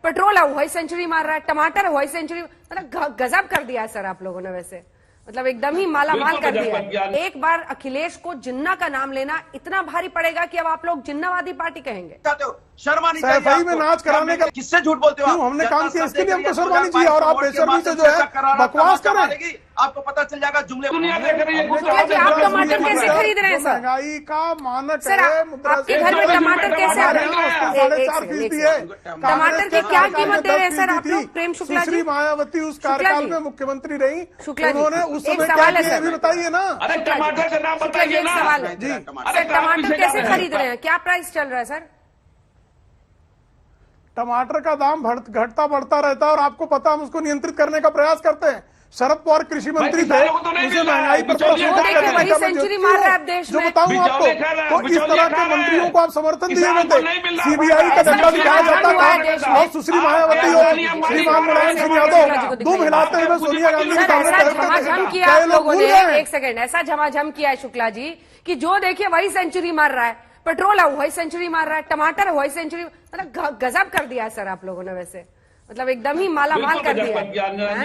Petrol है वही century मार रहा है, टमाटर है वही सेंचुरी, मतलब गजब कर दिया है सर आप लोगों ने, वैसे मतलब एकदम ही माला माल कर दिया। एक बार अखिलेश को जिन्ना का नाम लेना इतना भारी पड़ेगा कि अब आप लोग जिन्नावादी पार्टी कहेंगे। शर्मा नहीं चाहिए सही में नाच कराने का किससे झूठ बोलते हो? हमने काम किया इसके लिए हमको शर्मा नहीं चाहिए और आप बेशर्मी से जो है बकवास कर रहे हैं। आपको पता चल जाएगा जुमले शुक्ला जी आप टमाटर कैसे खरीद रहे हैं सर? महंगाई का मानक सर है, आपके घर में टमाटर कैसे आ रहे हैं? 4.5% है। टमाटर की क्या कीमत दे रहे हैं सर आप लोग? प्रेम शुक्ला जी, मायावती उस कार्यकाल में मुख्यमंत्री रही, शुक्ला जी उन्होंने उस एक समय सवाल है क्या सर, बताइए ना। अरे टमाटर का नाम बताइए एक ना। सवाल है जी सर, टमाटर कैसे खरीद रहे हैं, क्या प्राइस चल रहा है सर? टमाटर का दाम घटता बढ़ता रहता है और आपको पता हम उसको नियंत्रित करने का प्रयास करते हैं। शरद पवार कृषि मंत्री थे, उसे महंगाई पर वही सेंचुरी मार रहा है देश जो में। बताऊं आपको, तो इस तरह के मंत्रियों को आप समर्थन दिए हुए थे। सीबीआई का झंडा दिखाया जाता था और सुश्री मायावती और श्रीमान मुलायम सिंह यादव दुम हिलाते हुए सोनिया गांधी के सामने झमाझम किया आप लोगों ने। एक सेकंड, ऐसा झमाझम किया है शुक्ला जी कि जो देखिए वही सेंचुरी मार रहा है, पेट्रोल है वही सेंचुरी मार रहा है, टमाटर है वही सेंचुरी, मतलब गजब कर दिया है सर आप लोगों ने, वैसे मतलब एकदम ही माला माल कर दिया,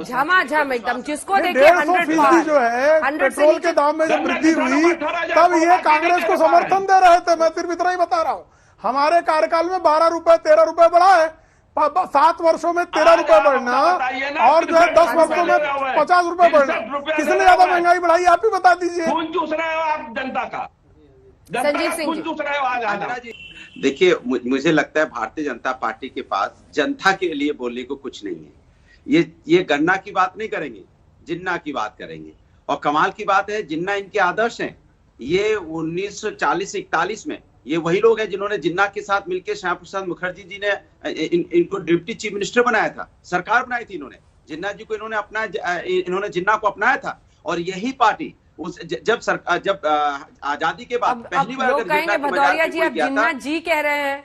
झमाझम एकदम। जिसको देखिए 100% जो है पेट्रोल के दाम में जब वृद्धि हुई तब ये कांग्रेस को समर्थन दे रहे थे। मैं सिर्फ इतना ही बता रहा हूँ, हमारे कार्यकाल में 12 रुपए 13 रुपए बढ़ा है, 7 वर्षों में 13 रुपए बढ़ना और जो है 10 वर्षों में 50 रुपए बढ़ना, किसने ज्यादा महंगाई बढ़ाई आप ही बता दीजिए। खून चूस रहे हो आप जनता का, संजीव सिंह खून चूस रहे हो आज। देखिए मुझे लगता है भारतीय जनता पार्टी के पास जनता के लिए बोलने को कुछ नहीं है। ये गन्ना की बात नहीं करेंगे, जिन्ना की बात करेंगे। और कमाल की बात है जिन्ना इनके आदर्श हैं। ये 1940-41 में ये वही लोग हैं जिन्होंने जिन्ना के साथ मिलकर श्यामा प्रसाद मुखर्जी जी ने इनको डिप्टी चीफ मिनिस्टर बनाया था, सरकार बनाई थी इन्होंने। जिन्ना जी को इन्होंने जिन्ना को अपनाया था। और यही पार्टी उस जब आजादी के बाद पहली बार भदौरिया जी आप जिन्ना जी कह रहे हैं।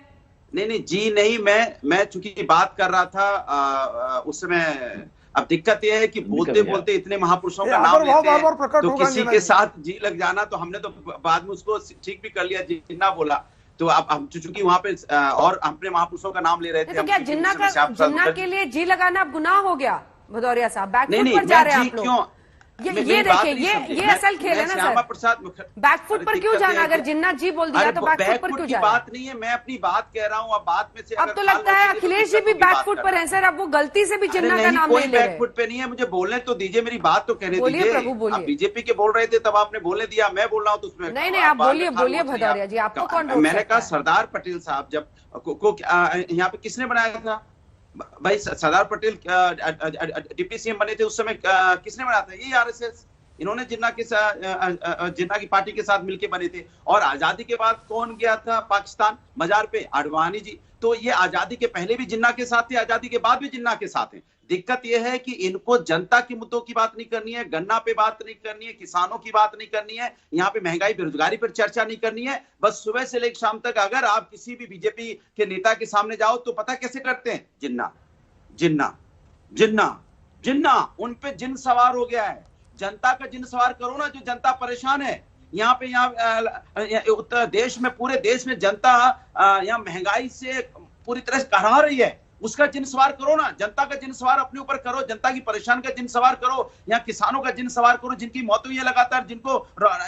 नहीं जी नहीं, मैं चूंकि बात कर रहा था उस समय। अब दिक्कत यह है कि बोलते बोलते इतने महापुरुषों का नाम लेते हैं तो किसी के साथ जी लग जाना, तो हमने तो बाद में उसको ठीक भी कर लिया, जिन्ना बोला। तो अब हम चूंकि वहां पे और अपने महापुरुषों का नाम ले रहे थे। तो क्या जिन्ना के लिए जी लगाना गुनाह हो गया भदौरिया साहब? बैकफुट पर जा रहे हैं आप लोग। ये देखिए ये असल खेल है ना श्यामा प्रसाद बैकफुट पर क्यों जाना? अगर जिन्ना जी बोल दिया तो बैकफुट पर क्यों जाना? बात नहीं है, मैं अपनी बात कह रहा हूँ। अब बात में से अब तो लगता है अखिलेश जी भी बैकफुट पर हैं सर। अब वो गलती से भी जिन्ना का नाम नहीं ले रहे। बैकफुट पे नहीं है, मुझे बोलने तो दीजिए, मेरी बात तो कहने बोलिए दीजिए। प्रभु बोलिए। बीजेपी के बोल रहे थे तब आपने बोलने दिया, मैं बोल रहा हूँ तो उसमें नहीं आप बोलिए भदौरिया जी, आपको कौन? मैंने कहा सरदार पटेल साहब जब यहाँ पे किसने बनाया था भाई? सरदार पटेल डिप्टी सीएम बने थे उस समय, किसने बनाया था? ये आरएसएस। इन्होंने जिन्ना की पार्टी के साथ मिलकर बने थे। और आजादी के बाद कौन गया था पाकिस्तान मजार पे? आडवाणी जी। तो ये आजादी के पहले भी जिन्ना के साथ थे, आजादी के बाद भी जिन्ना के साथ हैं। दिक्कत यह है कि इनको जनता के मुद्दों की बात नहीं करनी है, गन्ना पे बात नहीं करनी है, किसानों की बात नहीं करनी है, यहाँ पे महंगाई बेरोजगारी पर चर्चा नहीं करनी है। बस सुबह से लेकर शाम तक अगर आप किसी भी बीजेपी के नेता के सामने जाओ तो पता कैसे करते हैं? जिन्ना जिन्ना जिन्ना जिन्ना। उन पे जिन सवार हो गया है। जनता का जिन सवार करो ना, जो जनता परेशान है। यहाँ उत्तर देश में, पूरे देश में जनता यहाँ महंगाई से पूरी तरह से कहरा रही है। उसका जिन सवार करो ना, जनता का जिन सवार अपने ऊपर करो, जनता की परेशान का जिन सवार करो, यहाँ किसानों का जिन सवार करो, जिनकी मौत हुई है लगातार, जिनको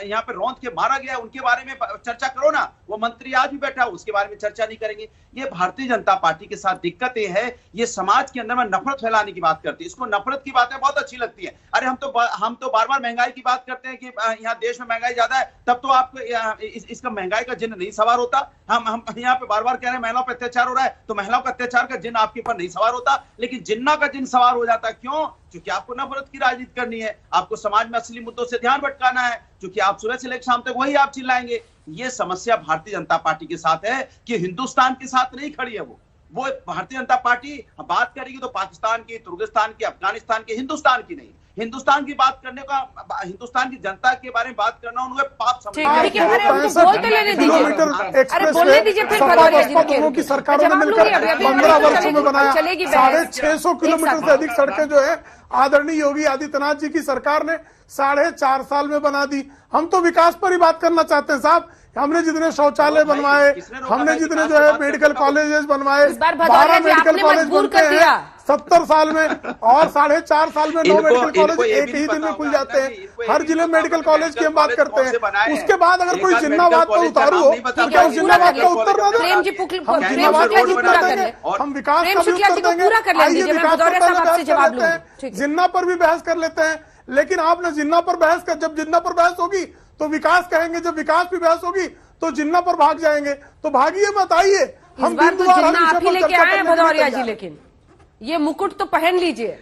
यहाँ पे रौंद के मारा गया, उनके बारे में चर्चा करो ना। वो मंत्री आज भी बैठा, उसके बारे में चर्चा नहीं करेंगे। ये भारतीय जनता पार्टी के साथ दिक्कत ये है, ये समाज के अंदर में नफरत फैलाने की बात करती है। इसको नफरत की बातें बहुत अच्छी लगती है। अरे हम तो बार बार महंगाई की बात करते हैं कि यहाँ देश में महंगाई ज्यादा है, तब तो आपको इसका महंगाई का जिन नहीं सवार होता। हम यहाँ पे बार बार कह रहे हैं महिलाओं पर अत्याचार हो रहा है, तो महिलाओं का अत्याचार का जिन आपके ऊपर नहीं सवार होता, लेकिन जिन्ना का जिन सवार हो जाता। क्यों? क्योंकि आपको नफरत की राजनीति करनी है, आपको समाज में असली मुद्दों से ध्यान भटकाना है, क्योंकि आप सुबह से लेकर शाम तक वही आप चिल्लाएंगे। ये समस्या भारतीय जनता पार्टी के साथ है कि हिंदुस्तान के साथ नहीं खड़ी है। वो भारतीय जनता पार्टी बात करेगी तो पाकिस्तान की, तुर्कस्तान की, अफगानिस्तान की, हिंदुस्तान की नहीं। हिंदुस्तान की बात करने का, हिंदुस्तान की जनता के बारे में बात करना उन्हें पाप समझना है। दोनों की सरकारों ने मिलकर 15 वर्षों में बनाया। 650 किलोमीटर से अधिक सड़कें जो है आदरणीय योगी आदित्यनाथ जी की सरकार ने 4.5 साल में बना दी। हम तो विकास पर ही बात करना चाहते हैं साहब। हमने जितने शौचालय बनवाए, किसने रोका हमने भाई जितने विकास जो की है बात मेडिकल करने को? कॉलेजेस बनवाए, इस बार भदौरिया 12 जी मेडिकल आपने कॉलेज मजबूर बनते कर दिया। हैं 70 साल में, और 4.5 साल में 9 इनको- मेडिकल इनको कॉलेज ये एक भी ही नहीं दिन में पता खुल होगा, जाते अन्ना जी, हैं। इनको ये हर भी जिले नहीं में पता मेडिकल होगा कॉलेज की हम बात कॉलेज करते कौन से बनाए हैं। हैं। उसके बाद अगर एक कोई आध जिन्नाबाद मेडिकल का कॉलेज का उतारू नाम हो नहीं पता तो क्या है, उस पूरा जिन्नाबाद कर का ले। उत्तर ना प्रेम दें? जी हम प्रेम जिन्नाबाद शुक्ला का जी उत्तर पूरा कर देंगे, ले। हम विकास प्रेम का भी शुक्ला उत्तर जी को देंगे। पूरा कर लेने आइए दीजिए, मैं विकास पर भदौरिया पहले साहब बहस आपसे कर जवाब लेते हैं, लूंगी। ठीक है। जिन्ना पर भी बहस कर लेते हैं। लेकिन आपने जिन्ना पर बहस कर, जब जिन्ना पर बहस होगी तो विकास कहेंगे, जब विकास पे बहस होगी तो जिन्ना पर भाग जाएंगे। तो भागिए मत, आइए इस हम बार तो बिंदुवार हर जिन्ना विषय आप ही पर लेके चर्चा आए हैं करने के लिए भदौरिया जी, तैयार हैं। लेकिन ये मुकुट तो पहन लीजिए।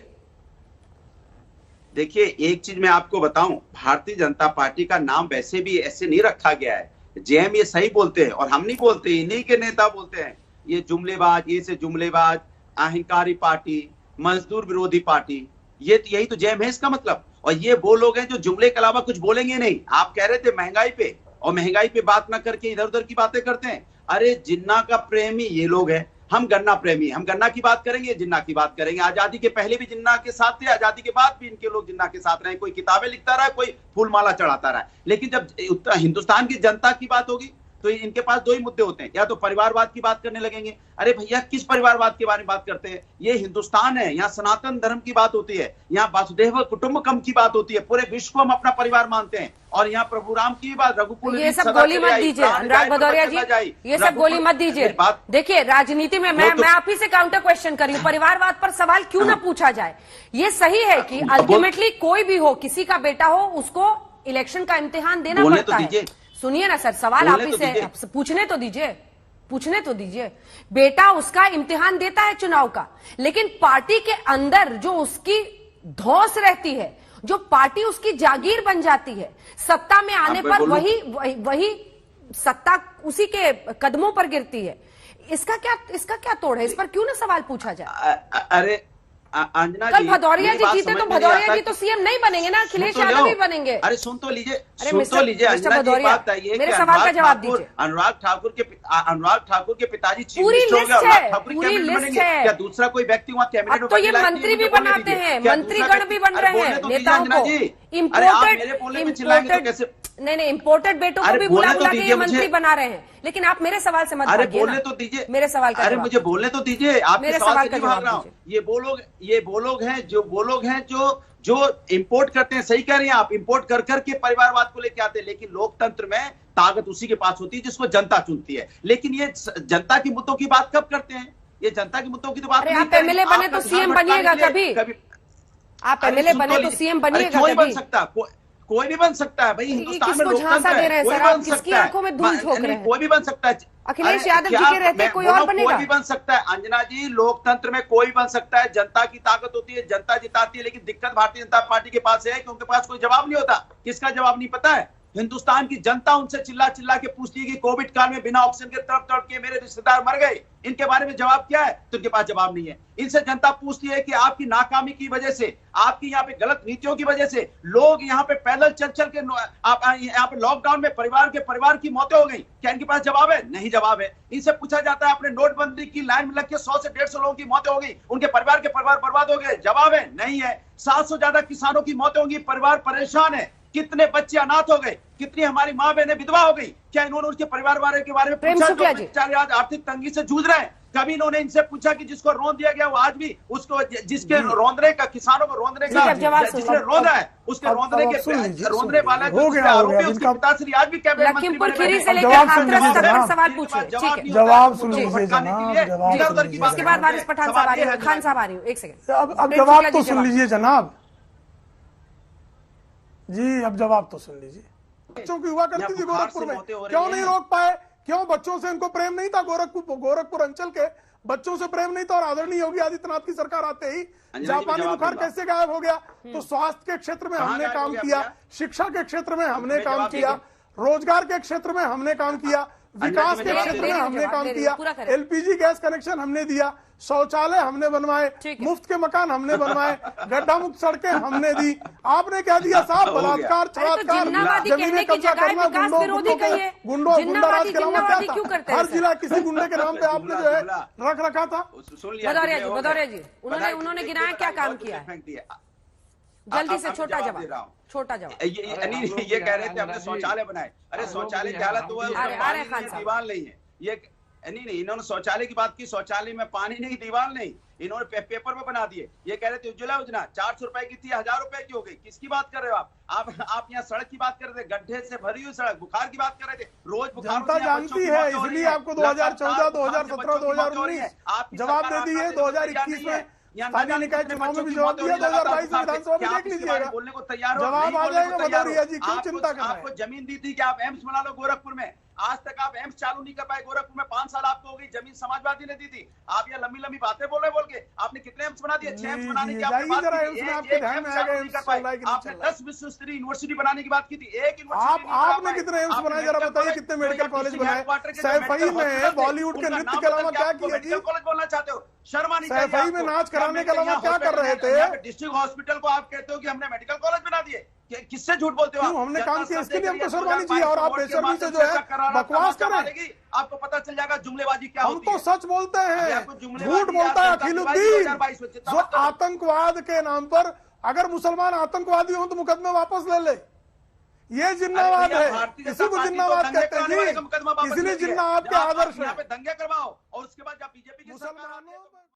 देखिए एक चीज मैं आपको बताऊं, भारतीय जनता पार्टी का नाम वैसे भी ऐसे नहीं रखा गया है। जेएम ये सही बोलते हैं और हम नहीं बोलते, इन्हीं के नेता बोलते हैं ये जुमलेबाज, ये से जुमलेबाज, अहंकारी पार्टी, मजदूर विरोधी पार्टी, ये यही तो जेएम है इसका मतलब। और ये वो लोग हैं जो जुमले के अलावा कुछ बोलेंगे नहीं। आप कह रहे थे महंगाई पे, और महंगाई पे बात ना करके इधर उधर की बातें करते हैं। अरे जिन्ना का प्रेमी ये लोग हैं, हम गन्ना प्रेमी, हम गन्ना की बात करेंगे, जिन्ना की बात करेंगे। आजादी के पहले भी जिन्ना के साथ थे, आजादी के बाद भी इनके लोग जिन्ना के साथ रहे। कोई किताबें लिखता रहा, कोई फूलमाला चढ़ाता रहा। लेकिन जब हिंदुस्तान की जनता की बात होगी तो इनके पास दो ही मुद्दे होते हैं, या तो परिवारवाद की बात करने लगेंगे। अरे भैया किस परिवारवाद के बारे में बात करते हैं? ये हिंदुस्तान है, यहाँ सनातन धर्म की बात होती है, यहाँ वासुदेव कुटुंबकम की बात होती है। पूरे विश्व को हम अपना परिवार मानते हैं। और यहाँ प्रभु राम की बात, रघुकुल ये सब गोली मत दीजिए अनुराग भदौरिया जी, ये सब गोली मत दीजिए। देखिए राजनीति में मैं आप ही से काउंटर क्वेश्चन कर रही हूँ, परिवारवाद पर सवाल क्यों ना पूछा जाए? ये सही है कि अल्टीमेटली कोई भी हो, किसी का बेटा हो, उसको इलेक्शन का इम्तिहान देना पड़ता है। सुनिए ना सर, सवाल आप ही से पूछने तो दीजिए। बेटा उसका इम्तिहान देता है चुनाव का, लेकिन पार्टी के अंदर जो उसकी धौंस रहती है, जो पार्टी उसकी जागीर बन जाती है, सत्ता में आने पर वही सत्ता उसी के कदमों पर गिरती है। इसका क्या तोड़ है? इस पर क्यों ना सवाल पूछा जाए? अरे अंजना कल जी, भदौरिया जी जीते तो भदौरिया जी तो सीएम नहीं बनेंगे ना, अखिलेश यादव ही बनेंगे। अरे सुन तो लीजिए, मिस्टर अंजना जी, बात आई है मेरे सवाल का जवाब दीजिए। अनुराग ठाकुर के पिताजी चीफ पूरी मिनिस्टर हो गए, लिस्ट अनुराग है, ठाकुर पूरी कैबिनेट लिस्ट बनेंगे? है। क्या दूसरा कोई व्यक्ति वहाँ कैबिनेट अब तो ये मंत्री भी बनाते हैं, मंत्रीगण भी बन रहे हैं नेताओं को। इम्पोर्टेड बेटों को भी बुला के ये मंत्री बना रहे हैं। लेकिन आप मेरे सवाल से मत भागिए ना। बोलने तो दीजिए मेरे सवाल का अरे मुझे बोलने तो दीजिए, आप मेरे सवाल सवाल से का नहीं भाग रहा हूँ। ये वो लोग हैं जो इंपोर्ट करते हैं। सही कह रही हैं आप, इंपोर्ट कर करके परिवारवाद को लेके आते हैं। लेकिन लोकतंत्र में ताकत उसी के पास होती है जिसको जनता चुनती है। लेकिन ये जनता के मुद्दों की बात कब करते हैं? ये जनता के मुद्दों की तो बात नहीं आप एमएलए बने तो सीएम बनिएगा कभी? आप एमएलए बने तो सीएम बनिएगा कभी? बन कभी? सकता, कोई भी बन सकता है भाई। हिंदुस्तान में झांसा दे रहे हैं सर, आप किसकी आंखों में धूल झोंक रहे हैं? कोई भी बन सकता है। अखिलेश यादव जी के रहते कोई और बनेगा? कोई भी बन सकता है अंजना जी, लोकतंत्र में कोई बन सकता है। जनता की ताकत होती है, जनता जिताती है। लेकिन दिक्कत भारतीय जनता पार्टी के पास है कि उनके पास कोई जवाब नहीं होता। किसका जवाब नहीं पता है? हिंदुस्तान की जनता उनसे चिल्ला चिल्ला के पूछती है कि कोविड काल में बिना ऑक्सीजन के तड़प तड़प के मेरे रिश्तेदार मर गए, इनके बारे में जवाब क्या है? तो उनके पास जवाब नहीं है। इनसे जनता पूछती है कि आपकी नाकामी की वजह से, आपकी यहाँ पे गलत नीतियों की वजह से लोग यहाँ पे पैदल चल चल के यहाँ पे लॉकडाउन में परिवार की मौतें हो गई। क्या इनके पास जवाब है? नहीं जवाब है। इनसे पूछा जाता है आपने नोटबंदी की लाइन में लग के 100 से 150 लोगों की मौतें हो गई, उनके परिवार बर्बाद हो गए। जवाब है? नहीं है। 700 ज्यादा किसानों की मौतें होंगी, परिवार परेशान है। कितने बच्चे अनाथ हो गए, कितनी हमारी माँ बहनें विधवा हो गई। क्या इन्होंने उसके परिवार वाले के बारे में पूछा जो बेचारे आज आर्थिक तंगी से जूझ रहे हैं? कभी इन्होंने इनसे पूछा कि जिसको रौंद दिया गया वो आज भी उसको, जिसके रौंदने का, किसानों को रौंदने का, जिसने रौंदा है उसके रौंदने वाला उसके पिताश्री आज भी कैबिनेट लखीमपुर खीरी से लेकर हाथरस तक सवाल पूछे। जवाब सुन लीजिए जनाब, इसके बाद वारिस पठान साहब आ रही हूँ, खान साहब आ रही हूँ, एक सेकंड। अब जवाब तो सुन लीजिए जनाब जी, अब जवाब तो सुन लीजिए। बच्चों की हुआ करती थी गोरखपुर में, क्यों नहीं रोक पाए? क्यों? बच्चों से इनको प्रेम नहीं था? गोरखपुर अंचल के बच्चों से प्रेम नहीं था। और आदरणीय योगी आदित्यनाथ की सरकार आते ही जापानी बुखार कैसे गायब हो गया? तो स्वास्थ्य के क्षेत्र में हमने काम किया, शिक्षा के क्षेत्र में हमने काम किया, रोजगार के क्षेत्र में हमने काम किया, विकास के क्षेत्र में हमने काम किया, एलपीजी गैस कनेक्शन हमने दिया, शौचालय हमने बनवाए, मुफ्त के मकान हमने बनवाए, गड्ढा मुक्त सड़कें हमने दी। आपने क्या दिया साहब? बलात्कार, छलात्कार, जमीनें कब्जा करना, गुंडाराज के नाम क्या था? हर जिला किसी गुंडे के नाम पे आपने जो है रखा था। भदौरिया जी उन्होंने गिनाया क्या काम किया है? जल्दी से अब छोटा दे रहा जवाब, हूं। छोटा जवाब। ये कह रहे थे हमने शौचालय बनाए। अरे शौचालय की हालत हुआ है, उसमें पानी नहीं है, दीवार नहीं है। ये नहीं, इन्होंने शौचालय की बात की, शौचालय में पानी नहीं, दीवार नहीं, इन्होंने पेपर में बना दिए। ये कह रहे थे उज्ज्वला योजना 400 रुपए की थी, 1000 रुपए की हो गई। किसकी बात कर रहे हो आप यहाँ सड़क की बात कर रहे थे, गड्ढे से भरी हुई सड़क, बुखार की बात कर रहे थे। रोज बुखार जनता जानती है, इसलिए आपको 2014, 2017, 2019 जवाब दे दिए, 2021 में स्थानीय निकाय चुनाव में भी जवाब दिया, 2022 में विधानसभा में देख लीजिएगा, बोलने को तैयार हो, जवाब आ जाएगा भदौरिया जी, क्यों चिंता कर रहे आपको हैं? जमीन दी थी कि आप एम्स बना लो गोरखपुर में, आज तक आप एम्स चालू नहीं कर पाए गोरखपुर में। 5 साल आपको हो गई, जमीन समाजवादी ने दी थी। आप ये लंबी लंबी बातें बोल रहे, बोल के आपने कितने एम्स बना दिए? 6 एम्स बनाने की आपने बात की थी, आपके ध्यान में आएगा एम्स चल रहा है कि नहीं चल आपने रहा है? 10 विश्वस्तरीय यूनिवर्सिटी बनाने की बात की थी, एक यूनिवर्सिटी आपने कितने एम्स बनाए, जरा बताइए, कितने मेडिकल कॉलेज बनाए? सैफई में बॉलीवुड के नृत्य के अलावा क्या किया जी? मेडिकल कॉलेज बोलना चाहते हो? शर्म आनी चाहिए सैफई में आपको। नाच कराने के अलावा यहाँ क्या कर रहे थे? यहाँ पे डिस्ट्रिक्ट हॉस्पिटल को आप कहते हो कि हमने मेडिकल कॉलेज बना दिए। किससे झूठ बोलते हो? क्यों? हमने काम किया, इसके लिए हमको शर्म आनी चाहिए। और आप बेशर्मी से जो है बकवास करें, आपको पता चल जाएगा जुमलेबाजी क्या हम होती तो है। सच बोलते हैं, आपको जुमलेबाजी झूठ बोलता है याद करता है अखिलुद्दीन, 2022 में जितना जो आतंकवाद के नाम पर, अगर मुसलमान आतंकवादी हो तो मुकदमे वापस ले ले। ये जिन्नावाद अरे है, भैया, भारतीय इसी जनता को पार्टी जिन्नावाद तो दंगे कहते कराने वाले हैं का मुकदमा जी, वापस इसलिए ले लिया। जिन्ना आपके आप आदर्श यहाँ है। पे दंगे करवाओ और उसके बाद जब बीजेपी की सरकार आती है तो मुसलमानों